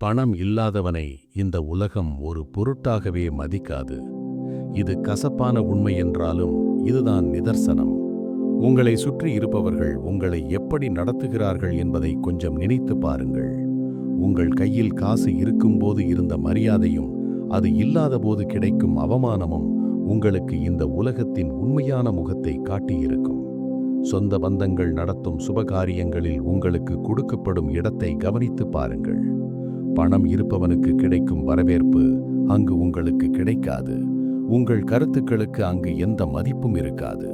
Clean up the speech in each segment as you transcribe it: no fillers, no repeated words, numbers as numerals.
பணம் இல்லாதவனை இந்த உலகம் ஒரு பொருட்டாகவே மதிக்காது. இது கசப்பான உண்மை என்றாலும் இதுதான் நிதர்சனம். உங்களை சுற்றி இருப்பவர்கள் உங்களை எப்படி நடத்துகிறார்கள் என்பதை கொஞ்சம் நினைத்து பாருங்கள். உங்கள் கையில் காசு இருக்கும்போது இருந்த மரியாதையும் அது இல்லாதபோது கிடைக்கும் அவமானமும் உங்களுக்கு இந்த உலகத்தின் உண்மையான முகத்தை காட்டியிருக்கும். சொந்த பந்தங்கள் நடத்தும் சுபகாரியங்களில் உங்களுக்கு கொடுக்கப்படும் இடத்தை கவனித்து பாருங்கள். பணம் இருப்பவனுக்கு கிடைக்கும் வரவேற்பு அங்கு உங்களுக்கு கிடைக்காது. உங்கள் கருத்துக்களுக்கு அங்கு எந்த மதிப்பும் இருக்காது.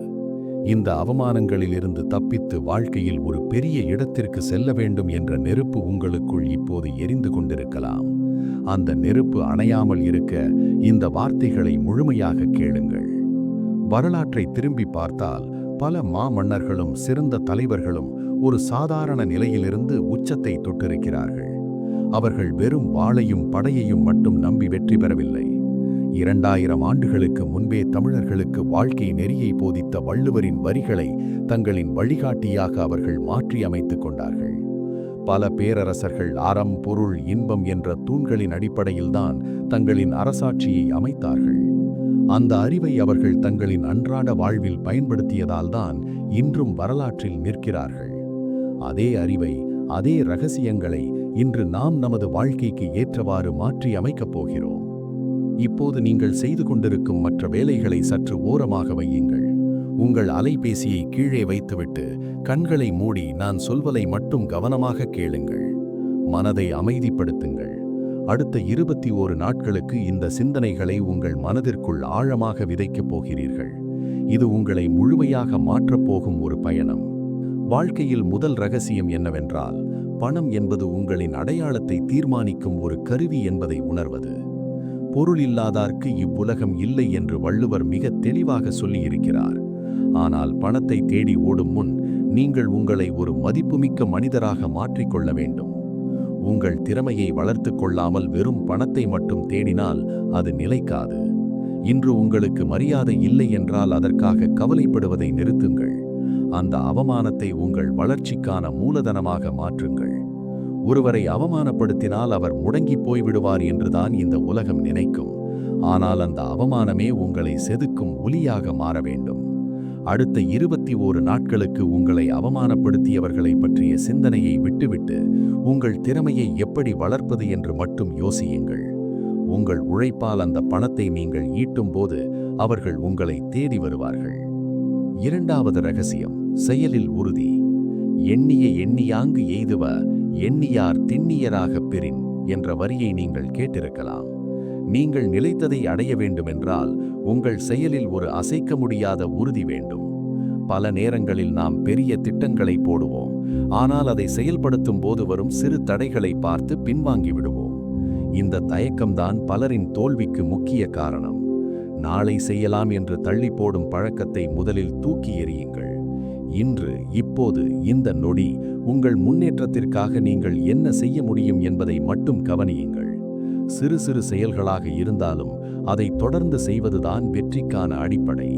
இந்த அவமானங்களிலிருந்து தப்பித்து வாழ்க்கையில் ஒரு பெரிய இடத்திற்கு செல்ல வேண்டும் என்ற நெருப்பு உங்களுக்குள் இப்போது எரிந்து கொண்டிருக்கலாம். அந்த நெருப்பு அணையாமல் இருக்க இந்த வார்த்தைகளை முழுமையாக கேளுங்கள். வரலாற்றை திரும்பி பார்த்தால் பல மாமன்னர்களும் சிறந்த தலைவர்களும் ஒரு சாதாரண நிலையிலிருந்து உச்சத்தை தொட்டிருக்கிறார்கள். அவர்கள் வெறும் வாளையும் படையையும் மட்டும் நம்பி வெற்றி பெறவில்லை. 2000 ஆண்டுகளுக்கு முன்பே தமிழர்களுக்கு வாழ்க்கை நெறியை போதித்த வள்ளுவரின் வரிகளை தங்களின் வழிகாட்டியாக அவர்கள் மாற்றி அமைத்துக் கொண்டார்கள். பல பேரரசர்கள் அறம், பொருள், இன்பம் என்ற தூண்களின் அடிப்படையில்தான் தங்களின் அரசாட்சியை அமைத்தார்கள். அந்த அறிவை அவர்கள் தங்களின் அன்றாட வாழ்வில் பயன்படுத்தியதால்தான் இன்றும் வரலாற்றில் நிற்கிறார்கள். அதே அறிவை, அதே ரகசியங்களை இன்று நாம் நமது வாழ்க்கைக்கு ஏற்றவாறு மாற்றி அமைக்கப் போகிறோம். இப்போது நீங்கள் செய்து கொண்டிருக்கும் மற்ற வேலைகளை சற்று ஓரமாக வையுங்கள். உங்கள் அலைபேசியை கீழே வைத்துவிட்டு கண்களை மூடி நான் சொல்வதை மட்டும் கவனமாக கேளுங்கள். மனதை அமைதிப்படுத்துங்கள். அடுத்த 21 நாட்களுக்கு இந்த சிந்தனைகளை உங்கள் மனதிற்குள் ஆழமாக விதைக்கப் போகிறீர்கள். இது உங்களை முழுமையாக மாற்றப்போகும் ஒரு பயணம். வாழ்க்கையில் முதல் ரகசியம் என்னவென்றால், பணம் என்பது உங்களின் அடையாளத்தை தீர்மானிக்கும் ஒரு கருவி என்பதை உணர்வது. பொருள் இல்லாதார்க்கு இவ்வுலகம் இல்லை என்று வள்ளுவர் மிக தெளிவாக சொல்லியிருக்கிறார். ஆனால் பணத்தை தேடி ஓடும் முன் நீங்கள் உங்களை ஒரு மதிப்புமிக்க மனிதராக மாற்றிக்கொள்ள வேண்டும். உங்கள் திறமையை வளர்த்து கொள்ளாமல் வெறும் பணத்தை மட்டும் தேடினால் அது நிலைக்காது. இன்று உங்களுக்கு மரியாதை இல்லை என்றால் அதற்காக கவலைப்படுவதை நிறுத்துங்கள். அந்த அவமானத்தை உங்கள் வளர்ச்சிக்கான மூலதனமாக மாற்றுங்கள். ஒருவரை அவமானப்படுத்தினால் அவர் முடங்கி போய்விடுவார் என்றுதான் இந்த உலகம் நினைக்கும். ஆனால் அந்த அவமானமே உங்களை செதுக்கும் ஒளியாக மாற வேண்டும். அடுத்த 21 நாட்களுக்கு உங்களை அவமானப்படுத்தியவர்களை பற்றிய சிந்தனையை விட்டுவிட்டு உங்கள் திறமையை எப்படி வளர்ப்பது என்று மட்டும் யோசியுங்கள். உங்கள் உழைப்பால் அந்த பணத்தை நீங்கள் ஈட்டும் போது அவர்கள் உங்களை தேடி வருவார்கள். இரண்டாவது ரகசியம், செயலில் உறுதி. எண்ணிய எண்ணியாங்கு எய்துவ எண்ணியார் திண்ணியராகப் பெறின் என்ற வரியை நீங்கள் கேட்டிருக்கலாம். நீங்கள் நிலைத்ததை அடைய வேண்டுமென்றால் உங்கள் செயலில் ஒரு அசைக்க முடியாத உறுதி வேண்டும். பல நேரங்களில் நாம் பெரிய திட்டங்களை போடுவோம், ஆனால் அதை செயல்படுத்தும் போது வரும் சிறு தடைகளை பார்த்து பின்வாங்கி விடுவோம். இந்த தயக்கம்தான் பலரின் தோல்விக்கு முக்கிய காரணம். நாளை செய்யலாம் என்று தள்ளி போடும் பழக்கத்தை முதலில் தூக்கி எறியுங்கள். இன்று, இப்போது, இந்த நொடி உங்கள் முன்னேற்றத்திற்காக நீங்கள் என்ன செய்ய முடியும் என்பதை மட்டும் கவனியுங்கள். சிறு சிறு செயல்களாக இருந்தாலும் அதை தொடர்ந்து செய்வதுதான் வெற்றிக்கான அடிப்படை.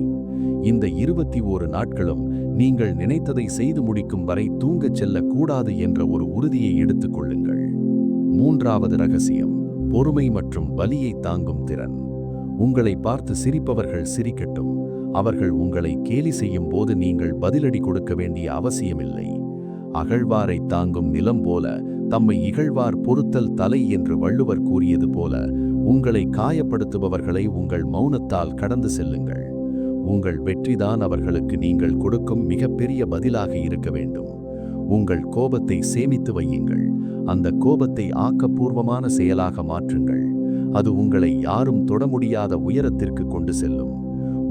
இந்த 21 நாட்களும் நீங்கள் நினைத்ததை செய்து முடிக்கும் வரை தூங்கச் செல்லக்கூடாது என்ற ஒரு உறுதியை எடுத்துக்கொள்ளுங்கள். மூன்றாவது ரகசியம், பொறுமை மற்றும் வலியை தாங்கும் திறன். உங்களை பார்த்து சிரிப்பவர்கள் சிரிக்கட்டும். அவர்கள் உங்களை கேலி செய்யும் போது நீங்கள் பதிலடி கொடுக்க வேண்டிய அவசியமில்லை. அகழ்வாரை தாங்கும் நிலம் போல தம்மை இகழ்வார் பொறுத்தல் தலை என்று வள்ளுவர் கூறியது போல உங்களை காயப்படுத்துபவர்களை உங்கள் மௌனத்தால் கடந்து செல்லுங்கள். உங்கள் வெற்றிதான் அவர்களுக்கு நீங்கள் கொடுக்கும் மிகப்பெரிய பதிலாக இருக்க வேண்டும். உங்கள் கோபத்தை சேமித்து வையுங்கள். அந்த கோபத்தை ஆக்கப்பூர்வமான செயலாக மாற்றுங்கள். அது உங்களை யாரும் தொட முடியாத உயரத்திற்கு கொண்டு செல்லும்.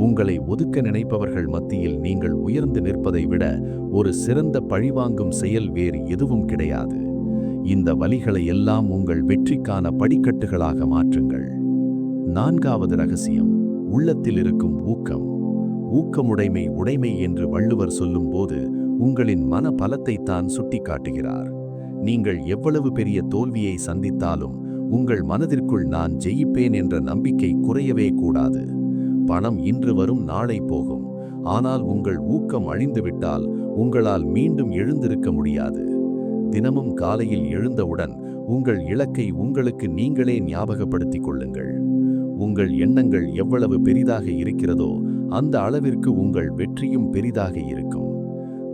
உங்களை ஒதுக்க நினைப்பவர்கள் மத்தியில் நீங்கள் உயர்ந்து நிற்பதை விட ஒரு சிறந்த பழிவாங்கும் செயல் வேறு எதுவும் கிடையாது. இந்த வலிகளை எல்லாம் உங்கள் வெற்றிக்கான படிக்கட்டுகளாக மாற்றுங்கள். நான்காவது ரகசியம், உள்ளத்தில் இருக்கும் ஊக்கம். ஊக்கமுடைமை உடைமை என்று வள்ளுவர் சொல்லும்போது உங்களின் மன பலத்தைத்தான் சுட்டிக்காட்டுகிறார். நீங்கள் எவ்வளவு பெரிய தோல்வியை சந்தித்தாலும் உங்கள் மனதிற்குள் நான் ஜெயிப்பேன் என்ற நம்பிக்கை குறையவே கூடாது. பணம் இன்று வரும், நாளை போகும். ஆனால் உங்கள் ஊக்கம் அழிந்துவிட்டால் உங்களால் மீண்டும் எழுந்திருக்க முடியாது. தினமும் காலையில் எழுந்தவுடன் உங்கள் இலக்கை உங்களுக்கு நீங்களே ஞாபகப்படுத்திக் கொள்ளுங்கள். உங்கள் எண்ணங்கள் எவ்வளவு பெரிதாக இருக்கிறதோ அந்த அளவிற்கு உங்கள் வெற்றியும் பெரிதாக இருக்கும்.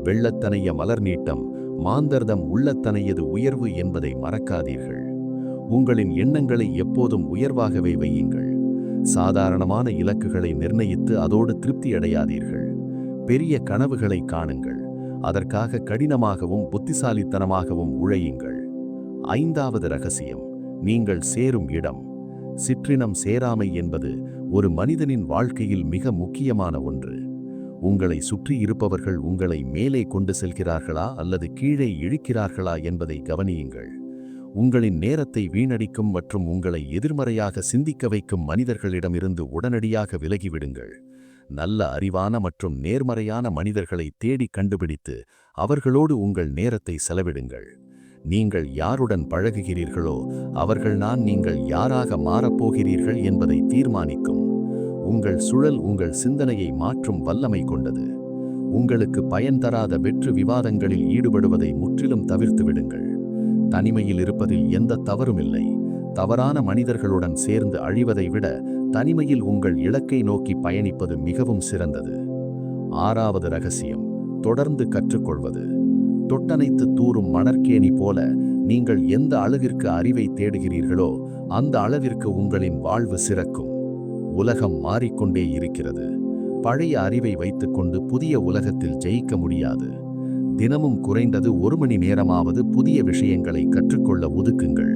வெள்ளத்தனைய மலர் நீட்டம், மாந்தர்தம் உள்ளத்தனையது உயர்வு என்பதை மறக்காதீர்கள். உங்களின் எண்ணங்களை எப்போதும் உயர்வாகவே வையுங்கள். சாதாரணமான இலக்குகளை நிர்ணயித்து அதோடு திருப்தி அடையாதீர்கள். பெரிய கனவுகளை காணுங்கள். அதற்காக கடினமாகவும் புத்திசாலித்தனமாகவும் உழையுங்கள். 5வது ரகசியம், நீங்கள் சேரும் இடம். சிற்றினம் சேராமை என்பது ஒரு மனிதனின் வாழ்க்கையில் மிக முக்கியமான ஒன்று. உங்களை சுற்றி இருப்பவர்கள் உங்களை மேலே கொண்டு செல்கிறார்களா அல்லது கீழே இழுக்கிறார்களா என்பதை கவனியுங்கள். உங்களின் நேரத்தை வீணடிக்கும் மற்றும் உங்களை எதிர்மறையாக சிந்திக்க வைக்கும் மனிதர்களிடமிருந்து உடனடியாக விலகிவிடுங்கள். நல்ல அறிவான மற்றும் நேர்மறையான மனிதர்களை தேடி கண்டுபிடித்து அவர்களோடு உங்கள் நேரத்தை செலவிடுங்கள். நீங்கள் யாருடன் பழகுகிறீர்களோ அவர்கள் நீங்கள் யாராக மாறப்போகிறீர்கள் என்பதை தீர்மானிக்கும். உங்கள் சுழல் உங்கள் சிந்தனையை மாற்றும் வல்லமை கொண்டது. உங்களுக்கு பயன் தராத வெற்று விவாதங்களில் ஈடுபடுவதை முற்றிலும் தவிர்த்து விடுங்கள். தனிமையில் இருப்பதில் எந்த தவறுமில்லை. தவறான மனிதர்களுடன் சேர்ந்து அழிவதை விட தனிமையில் உங்கள் இலக்கை நோக்கி பயணிப்பது மிகவும் சிறந்தது. 6வது ரகசியம், தொடர்ந்து கற்றுக்கொள்வது. தொட்டனைத்து தூறும் மணற்கேணி போல நீங்கள் எந்த அளவிற்கு அறிவை தேடுகிறீர்களோ அந்த அளவிற்கு உங்களின் வாழ்வு சிறக்கும். உலகம் மாறிக்கொண்டே இருக்கிறது. பழைய அறிவை வைத்துக்கொண்டு புதிய உலகத்தில் ஜெயிக்க முடியாது. தினமும் குறைந்தது 1 மணி நேரமாவது புதிய விஷயங்களை கற்றுக்கொள்ள ஒதுக்குங்கள்.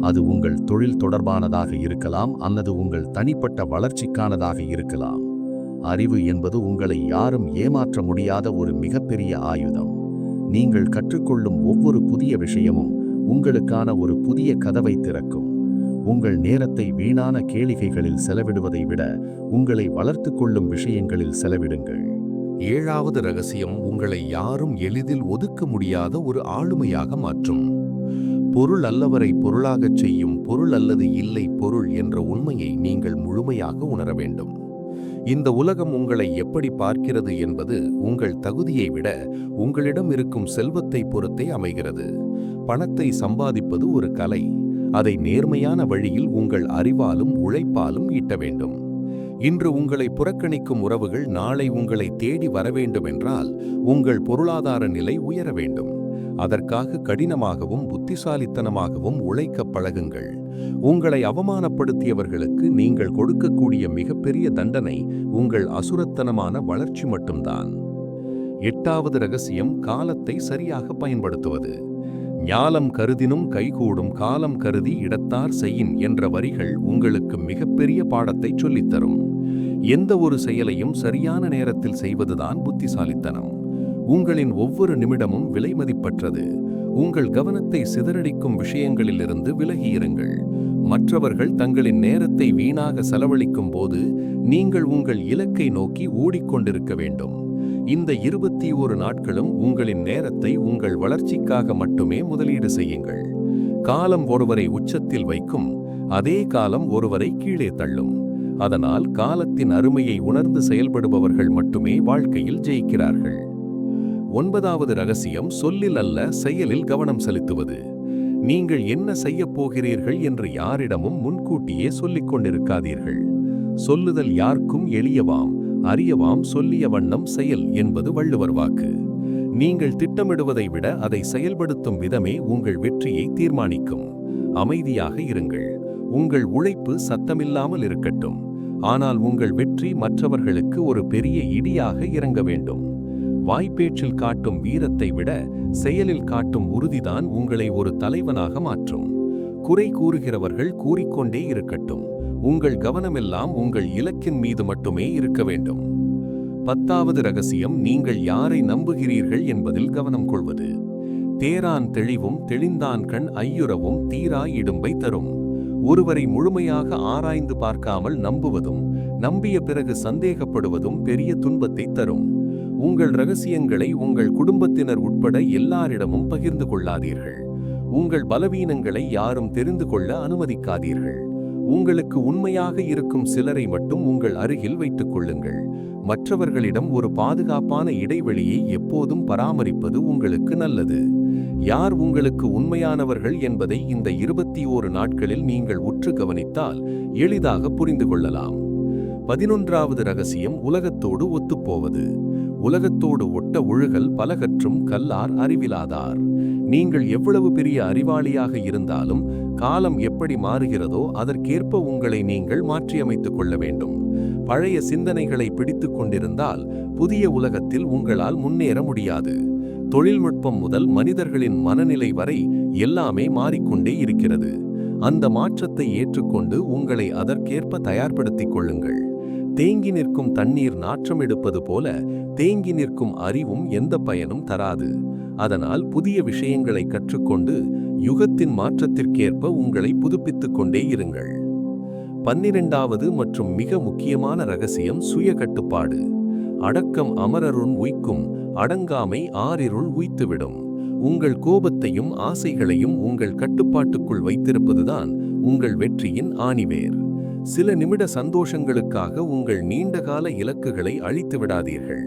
அது உங்கள் தொழில் தொடர்பானதாக இருக்கலாம் அல்லது உங்கள் தனிப்பட்ட வளர்ச்சிக்கானதாக இருக்கலாம். அறிவு என்பது உங்களை யாரும் ஏமாற்ற முடியாத ஒரு மிகப்பெரிய ஆயுதம். நீங்கள் கற்றுக்கொள்ளும் ஒவ்வொரு புதிய விஷயமும் உங்களுக்கான ஒரு புதிய கதவை திறக்கும். உங்கள் நேரத்தை வீணான கேளிகைகளில் செலவிடுவதை விட உங்களை வளர்த்து கொள்ளும் விஷயங்களில் செலவிடுங்கள். 7வது ரகசியம், உங்களை யாரும் எளிதில் ஒதுக்க முடியாத ஒரு ஆளுமையாக மாற்றும். பொருள் அல்லவரை பொருளாகச் செய்யும் பொருள் அல்லது இல்லை பொருள் என்ற உண்மையை நீங்கள் முழுமையாக உணர வேண்டும். இந்த உலகம் உங்களை எப்படி பார்க்கிறது என்பது உங்கள் தகுதியை விட உங்களிடம் இருக்கும் செல்வத்தை பொறுத்தே அமைகிறது. பணத்தை சம்பாதிப்பது ஒரு கலை. அதை நேர்மையான வழியில் உங்கள் அறிவாலும் உழைப்பாலும் ஈட்ட வேண்டும். இன்று உங்களை புறக்கணிக்கும் உறவுகள் நாளை உங்களை தேடி வரவேண்டுமென்றால் உங்கள் பொருளாதார நிலை உயர வேண்டும். அதற்காக கடினமாகவும் புத்திசாலித்தனமாகவும் உழைக்க பழகுங்கள். உங்களை அவமானப்படுத்தியவர்களுக்கு நீங்கள் கொடுக்கக்கூடிய மிகப்பெரிய தண்டனை உங்கள் அசுரத்தனமான வளர்ச்சி மட்டும்தான். 8வது ரகசியம், காலத்தை சரியாக பயன்படுத்துவது. ஞாலம் கருதினும் கைகூடும் காலம் கருதி இடத்தார் செய்யின் என்ற வரிகள் உங்களுக்கு மிகப்பெரிய பாடத்தை சொல்லித்தரும். எந்த ஒரு செயலையும் சரியான நேரத்தில் செய்வதுதான் புத்திசாலித்தனம். உங்களின் ஒவ்வொரு நிமிடமும் விலைமதிப்பற்றது. உங்கள் கவனத்தை சிதறடிக்கும் விஷயங்களிலிருந்து விலகியிருங்கள். மற்றவர்கள் தங்களின் நேரத்தை வீணாக செலவழிக்கும் போது நீங்கள் உங்கள் இலக்கை நோக்கி ஓடிக்கொண்டிருக்க வேண்டும். இந்த 21 நாட்களும் உங்களின் நேரத்தை உங்கள் வளர்ச்சிக்காக மட்டுமே முதலீடு செய்யுங்கள். காலம் ஒருவரை உச்சத்தில் வைக்கும், அதே காலம் ஒருவரை கீழே தள்ளும். அதனால் காலத்தின் அருமையை உணர்ந்து செயல்படுபவர்கள் மட்டுமே வாழ்க்கையில் ஜெயிக்கிறார்கள். 9வது ரகசியம், சொல்லில் அல்ல செயலில் கவனம் செலுத்துவது. நீங்கள் என்ன செய்யப் போகிறீர்கள் என்று யாரிடமும் முன்கூட்டியே சொல்லிக் கொண்டிருக்காதீர்கள். சொல்லுதல் யார்க்கும் எளியவாம், அறியவாம் சொல்லிய வண்ணம் செயல் என்பது வள்ளுவர் வாக்கு. நீங்கள் திட்டமிடுவதை விட அதை செயல்படுத்தும் விதமே உங்கள் வெற்றியை தீர்மானிக்கும். அமைதியாக இருங்கள். உங்கள் உழைப்பு சத்தமில்லாமல் இருக்கட்டும். ஆனால் உங்கள் வெற்றி மற்றவர்களுக்கு ஒரு பெரிய இடியாக இறங்க வேண்டும். வாய்ப்பேச்சில் காட்டும் வீரத்தை விட செயலில் காட்டும் உறுதிதான் உங்களை ஒரு தலைவனாக மாற்றும். குறை கூறுகிறவர்கள் கூறிக்கொண்டே இருக்கட்டும். உங்கள் கவனமெல்லாம் உங்கள் இலக்கின் மீது மட்டுமே இருக்க வேண்டும். 10வது ரகசியம், நீங்கள் யாரை நம்புகிறீர்கள் என்பதில் கவனம் கொள்வது. தேரான் தெளிவும் தெளிந்தான் கண் ஐயுறவும் தீரா இடும்பை தரும். ஒருவரை முழுமையாக ஆராய்ந்து பார்க்காமல் நம்புவதும் நம்பிய பிறகு சந்தேகப்படுவதும் பெரிய துன்பத்தை தரும். உங்கள் ரகசியங்களை உங்கள் குடும்பத்தினர் உட்பட எல்லாரிடமும் பகிர்ந்து கொள்ளாதீர்கள். உங்கள் பலவீனங்களை யாரும் தெரிந்து கொள்ள அனுமதிக்காதீர்கள். உங்களுக்கு உண்மையாக இருக்கும் சிலரை மட்டும் உங்கள் அருகில் வைத்துக் கொள்ளுங்கள். மற்றவர்களிடம் ஒரு பாதுகாப்பான இடைவெளியை எப்போதும் பராமரிப்பது உங்களுக்கு நல்லது. யார் உங்களுக்கு உண்மையானவர்கள் என்பதை இந்த 21 நாட்களில் நீங்கள் உற்று கவனித்தால் எளிதாக புரிந்து கொள்ளலாம். 11வது ரகசியம் உலகத்தோடு ஒத்துப்போவது. உலகத்தோடு ஒட்ட ஒழுகல் பலகற்றும் கல்லார் அறிவிலாதார். நீங்கள் எவ்வளவு பெரிய அறிவாளியாக இருந்தாலும் காலம் எப்படி மாறுகிறதோ அதற்கேற்ப உங்களை நீங்கள் மாற்றியமைத்துக் கொள்ள வேண்டும். பழைய சிந்தனைகளை பிடித்துக் கொண்டிருந்தால் புதிய உலகத்தில் உங்களால் முன்னேற முடியாது. தொழில்நுட்பம் முதல் மனிதர்களின் மனநிலை வரை எல்லாமே மாறிக்கொண்டே இருக்கிறது. அந்த மாற்றத்தை ஏற்றுக்கொண்டு உங்களை அதற்கேற்ப தயார்படுத்திக் கொள்ளுங்கள். தேங்கி நிற்கும் தண்ணீர் நாற்றம் எடுப்பது போல தேங்கி நிற்கும் அறிவும் எந்த பயனும் தராது. அதனால் புதிய விஷயங்களை கற்றுக்கொண்டு யுகத்தின் மாற்றத்திற்கேற்ப உங்களை புதுப்பித்துக் கொண்டே இருங்கள். 12வது மற்றும் மிக முக்கியமான ரகசியம் சுய கட்டுப்பாடு. அடக்கம் அமரருள் உய்க்கும், அடங்காமை ஆறிருள் உய்த்துவிடும். உங்கள் கோபத்தையும் ஆசைகளையும் உங்கள் கட்டுப்பாட்டுக்குள் வைத்திருப்பதுதான் உங்கள் வெற்றியின் ஆணிவேர். சில நிமிட சந்தோஷங்களுக்காக உங்கள் நீண்டகால இலக்குகளை அழித்து விடாதீர்கள்.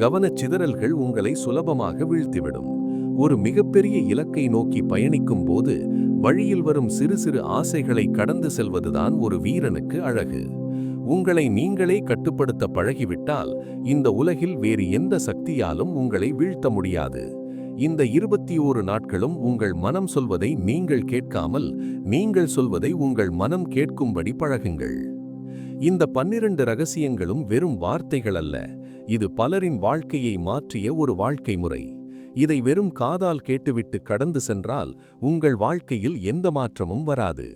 கவனச்சிதறல்கள் உங்களை சுலபமாக வீழ்த்திவிடும். ஒரு மிகப்பெரிய இலக்கை நோக்கி பயணிக்கும் போது வழியில் வரும் சிறு சிறு ஆசைகளை கடந்து செல்வதுதான் ஒரு வீரனுக்கு அழகு. உங்களை நீங்களே கட்டுப்படுத்த பழகிவிட்டால் இந்த உலகில் வேறு எந்த சக்தியாலும் உங்களை வீழ்த்த முடியாது. இந்த 21 நாட்களும் உங்கள் மனம் சொல்வதை நீங்கள் கேட்காமல் நீங்கள் சொல்வதை உங்கள் மனம் கேட்கும்படி பழகுங்கள். இந்த 12 ரகசியங்களும் வெறும் வார்த்தைகள் அல்ல. இது பலரின் வாழ்க்கையை மாற்றிய ஒரு வாழ்க்கை முறை. இதை வெறும் காதால் கேட்டுவிட்டு கடந்து சென்றால் உங்கள் வாழ்க்கையில் எந்த மாற்றமும் வராது.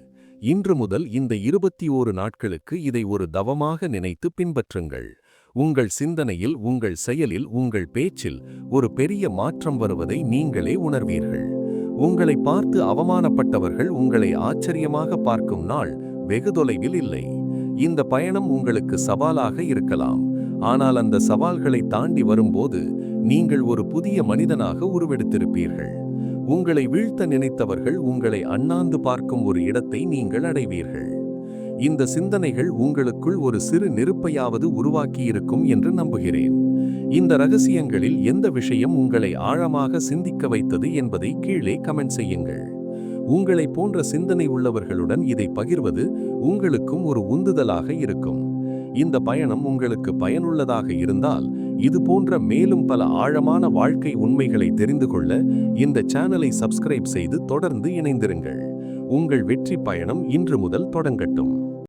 இன்று முதல் இந்த 21 நாட்களுக்கு இதை ஒரு தவமாக நினைத்து பின்பற்றுங்கள். உங்கள் சிந்தனையில், உங்கள் செயலில், உங்கள் பேச்சில் ஒரு பெரிய மாற்றம் வருவதை நீங்களே உணர்வீர்கள். உங்களை பார்த்து அவமானப்பட்டவர்கள் உங்களை ஆச்சரியமாக பார்க்கும் நாள் வெகு தொலைவில் இல்லை. இந்த பயணம் உங்களுக்கு சவாலாக இருக்கலாம். ஆனால் அந்த சவால்களை தாண்டி வரும்போது நீங்கள் ஒரு புதிய மனிதனாக உருவெடுத்திருப்பீர்கள். உங்களை வீழ்த்த நினைத்தவர்கள் உங்களை அண்ணாந்து பார்க்கும் ஒரு இடத்தை நீங்கள் அடைவீர்கள். இந்த சிந்தனைகள் உங்களுக்குள் ஒரு சிறு நெருப்பையாவது உருவாக்கியிருக்கும் என்று நம்புகிறேன். இந்த ரகசியங்களில் எந்த விஷயம் உங்களை ஆழமாக சிந்திக்க வைத்தது என்பதை கீழே கமெண்ட் செய்யுங்கள். உங்களை போன்ற சிந்தனை உள்ளவர்களுடன் இதை பகிர்வது உங்களுக்கும் ஒரு உந்துதலாக இருக்கும். இந்த பயணம் உங்களுக்கு பயனுள்ளதாக இருந்தால் இது போன்ற மேலும் பல ஆழமான வாழ்க்கை உண்மைகளை தெரிந்து கொள்ள இந்த சேனலை சப்ஸ்கிரைப் செய்து தொடர்ந்து இணைந்திருங்கள். உங்கள் வெற்றி பயணம் இன்று முதல் தொடங்கட்டும்.